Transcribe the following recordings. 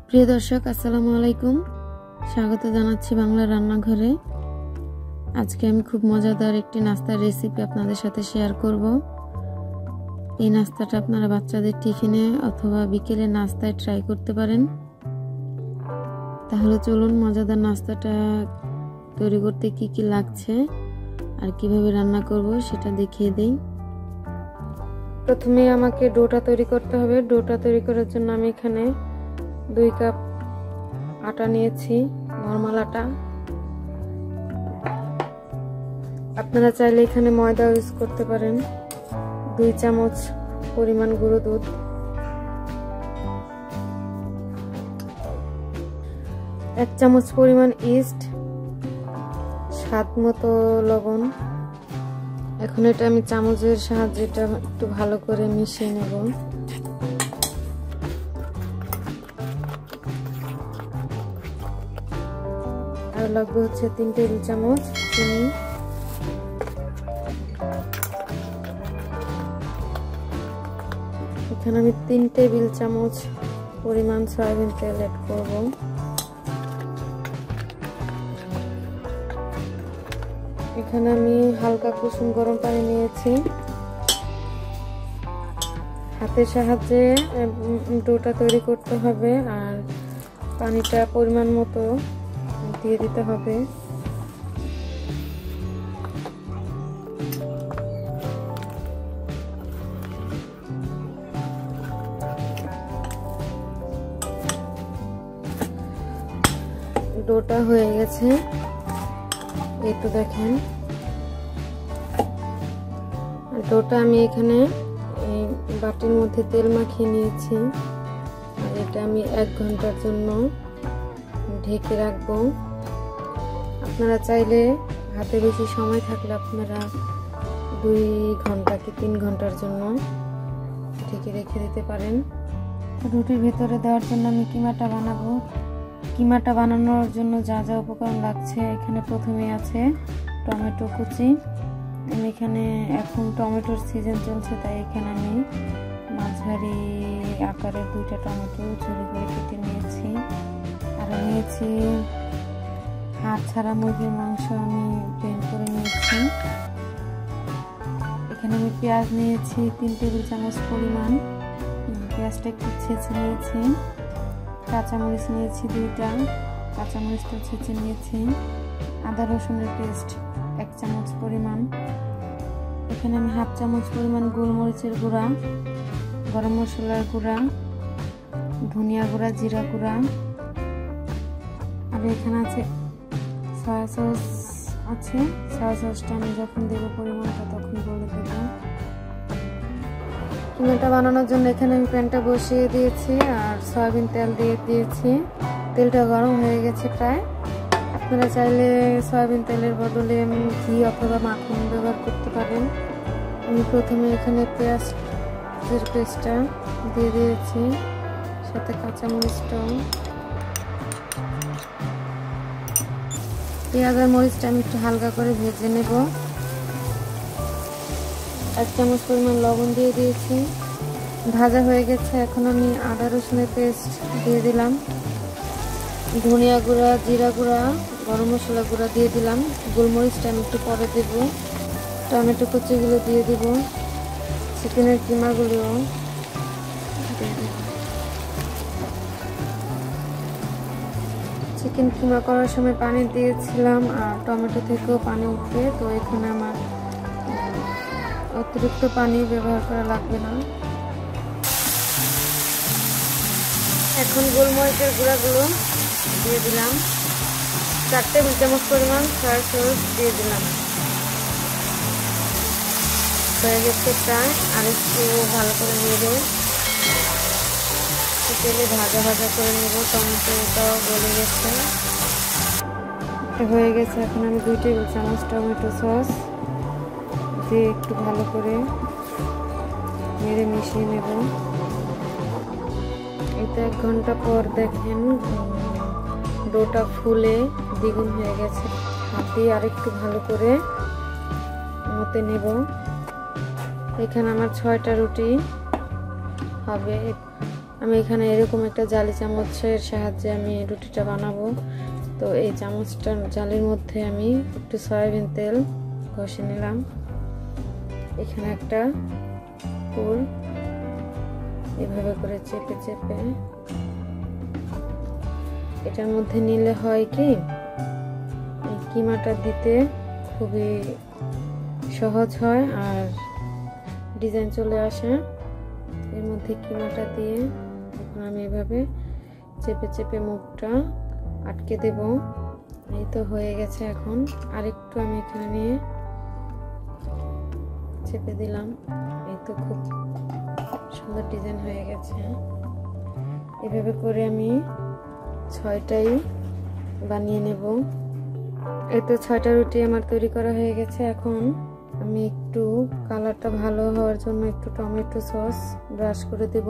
প্রিয় দর্শক, আসসালামু আলাইকুম। স্বাগত জানাচ্ছি বাংলা রান্নাঘরে। আজকে আমি খুব মজাদার একটি নাস্তার রেসিপি আপনাদের সাথে শেয়ার করব। এই নাস্তাটা আপনারা বাচ্চাদের টিফিনে অথবা বিকেলে নাস্তায় ট্রাই করতে পারেন। তাহলে চলুন মজাদার নাস্তাটা তৈরি করতে কি কি লাগছে আর কিভাবে রান্না করব সেটা দেখিয়ে দেই। প্রথমে আমাকে ডোটা তৈরি করতে হবে। ডোটা তৈরি করার জন্য আমি এখানে 2 কাপ আটা নিয়েছি, নরমাল আটা। আপনারা চাইলে এখানে ময়দা ইউজ করতে পারেন। 2 চামচ পরিমাণ গুঁড়ো দুধ, 1 চামচ পরিমাণ ইস্ট, স্বাদ মতো লবণ। এখন এটা আমি চামচের সাহায্যে এটা একটু ভালো করে মিশিয়ে নেব। আর লাগবে হচ্ছে 3 টেবিল চামচ চিনি। এখানে আমি 3 টেবিল চামচ পরিমাণ সয়াবিন তেল অ্যাড করব। এখানে আমি হালকা কুসুম গরম পানি নিয়েছি। হাতের সাহায্যে ডোটা তৈরি করতে হবে আর পানিটা পরিমাণ মতো দিয়ে দিতে হবে। ডোটা হয়ে গেছে, এই তো দেখেন। ডোটা আমি এখানে এই বাটির মধ্যে তেল মাখিয়ে নিয়েছি আর এটা আমি 1 ঘন্টার জন্য ঢেকে রাখবো। আপনারা চাইলে হাতে বেশি সময় থাকলে আপনারা 2 ঘন্টা কি 3 ঘন্টার জন্য ঢেকে রেখে দিতে পারেন। রুটির ভেতরে দেওয়ার জন্য আমি কিমাটা বানাবো। কিমাটা বানানোর জন্য যা যা উপকরণ লাগছে, এখানে প্রথমে আছে টমেটো কুচি। আমি এখানে এখন টমেটোর সিজন চলছে, তাই এখানে আমি মাঝারি আকারের 2টা টমেটো ঝুরি করে কেটে নিয়েছি। আর নিয়েছি হাড় ছাড়া মুরগির মাংস, আমি ব্লেন্ড করে নিয়েছি। এখানে আমি পেঁয়াজ নিয়েছি 3 টেবিল চামচ পরিমাণ, পেঁয়াজটা একটু ছেঁচে নিয়েছি। কাঁচামরিচ নিয়েছি 2টা, কাঁচামরিচটা ছেঁচে নিয়েছি। আদা রসুনের পেস্ট 1 চামচ পরিমাণ। এখানে আমি 1/2 চামচ পরিমাণ গোলমরিচের গুঁড়া, গরম মশলার গুঁড়া, ধনিয়া গুঁড়া, জিরা গুঁড়া। আর এখানে আছে সয়া সস আছে। সয়া সসটা আমি যখন দেবো পরিমাণটা তখন বলে দেবো। কিমাটা বানানোর জন্য এখানে আমি প্যানটা বসিয়ে দিয়েছি আর সয়াবিন তেল দিয়ে দিয়েছি। তেলটা গরম হয়ে গেছে প্রায়। আপনারা চাইলে সয়াবিন তেলের বদলে ঘি অথবা মাখন ব্যবহার করতে পারেন। আমি প্রথমে এখানে পেঁয়াজের পেস্টটা দিয়ে দিয়েছি, সাথে কাঁচামরিচটাও। পেঁয়াজ আর মরিচটা আমি একটু হালকা করে ভেজে নেব। 1 চামচ পরিমাণ লবণ দিয়ে দিয়েছি। ভাজা হয়ে গেছে, এখন আমি আদা রসুনের পেস্ট দিয়ে দিলাম। ধনিয়া গুঁড়া, জিরা গুঁড়া, গরম মশলা গুঁড়া দিয়ে দিলাম। গোলমরিচটা আমি একটু পরে দেব। টমেটো কুচিগুলো দিয়ে দিব। চিকেনের কিমাগুলো দিয়ে দেব। চিকেন কিমা করার সময় পানি দিয়েছিলাম আর টমেটো থেকেও পানি উঠবে, তো এখানে আমার অতিরিক্ত পানি ব্যবহার করা লাগবে না। এখন গোলমরিচের গুঁড়াগুলো দিয়ে দিলাম। 4 টেবিল চামচ পরিমাণ সয়া সস দিয়ে দিলাম। হয়ে গেছে প্রায়, আর একটু ভালো করে নেব। তেলে ভাজা ভাজা করে নেব। টমেটোটাও গলে গেছে, এটা হয়ে গেছে। এখন আমি 2 টেবিল চামচ টমেটো সস দিয়ে একটু ভালো করে নেড়ে মিশিয়ে নেব। এটা 1 ঘন্টা পর দেখেন ডোটা ফুলে দ্বিগুণ হয়ে গেছে। হাত দিয়ে আরেকটু ভালো করে মতে নেব। এখানে আমার 6টা রুটি হবে। আমি এখানে এরকম একটা জালি চামচের সাহায্যে আমি রুটিটা বানাবো। তো এই চামচটা জালির মধ্যে আমি একটু সয়াবিন তেল ঘষে নিলাম। এখানে একটা ফুল এভাবে করে চেপে চেপে এটার মধ্যে নিলে হয় কি এই কিমাটা দিতে খুবই সহজ হয় আর ডিজাইন চলে আসে। এর মধ্যে কিমাটা দিয়ে এখন আমি এভাবে চেপে চেপে মুখটা আটকে দেব। এই তো হয়ে গেছে। এখন আরেকটু আমি এখানে নিয়ে চেপে দিলাম। এই তো খুব সুন্দর ডিজাইন হয়ে গেছে। এভাবে করে আমি 6টাই বানিয়ে নেব। এই তো 6টা রুটি আমার তৈরি করা হয়ে গেছে। এখন আমি একটু কালারটা ভালো হওয়ার জন্য একটু টমেটো সস ব্রাশ করে দেব।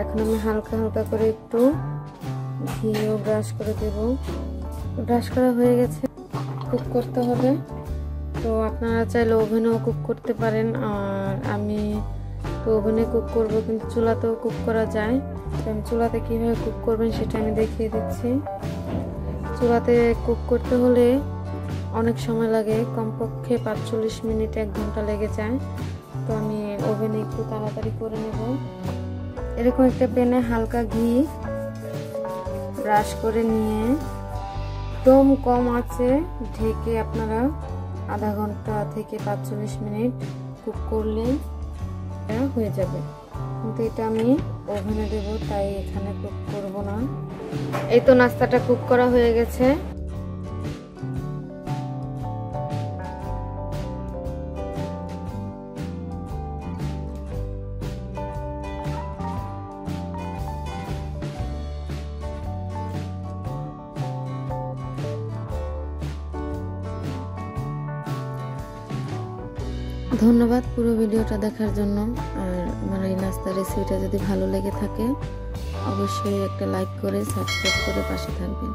এখন আমি হালকা হালকা করে একটু ঘিও ব্রাশ করে দেব। ব্রাশ করা হয়ে গেছে। কুক করতে হবে। তো আপনারা চাইলে ওভেনেও কুক করতে পারেন। আর আমি তো ওভেনে কুক করব, কিন্তু চুলাতেও কুক করা যায়। তো আমি চুলাতে কীভাবে কুক করবেন সেটা আমি দেখিয়ে দিচ্ছি। চুলাতে কুক করতে হলে অনেক সময় লাগে, কমপক্ষে 45 মিনিট 1 ঘন্টা লেগে যায়। তো আমি ওভেনে একটু তাড়াতাড়ি করে নেব। এরকম একটা প্যানে হালকা ঘি ব্রাশ করে নিয়ে একদম কম আঁচে ঢেকে আপনারা আধা ঘন্টা থেকে 45 মিনিট কুক করলে হয়ে যাবে। কিন্তু এটা আমি ওভেনে দেব, তাই এখানে কুক করব না। এই তো নাস্তাটা কুক করা হয়ে গেছে। ধন্যবাদ পুরো ভিডিওটা দেখার জন্য। আর আমার এই নাস্তার রেসিপিটা যদি ভালো লেগে থাকে অবশ্যই একটা লাইক করে সাবস্ক্রাইব করে পাশে থাকবেন।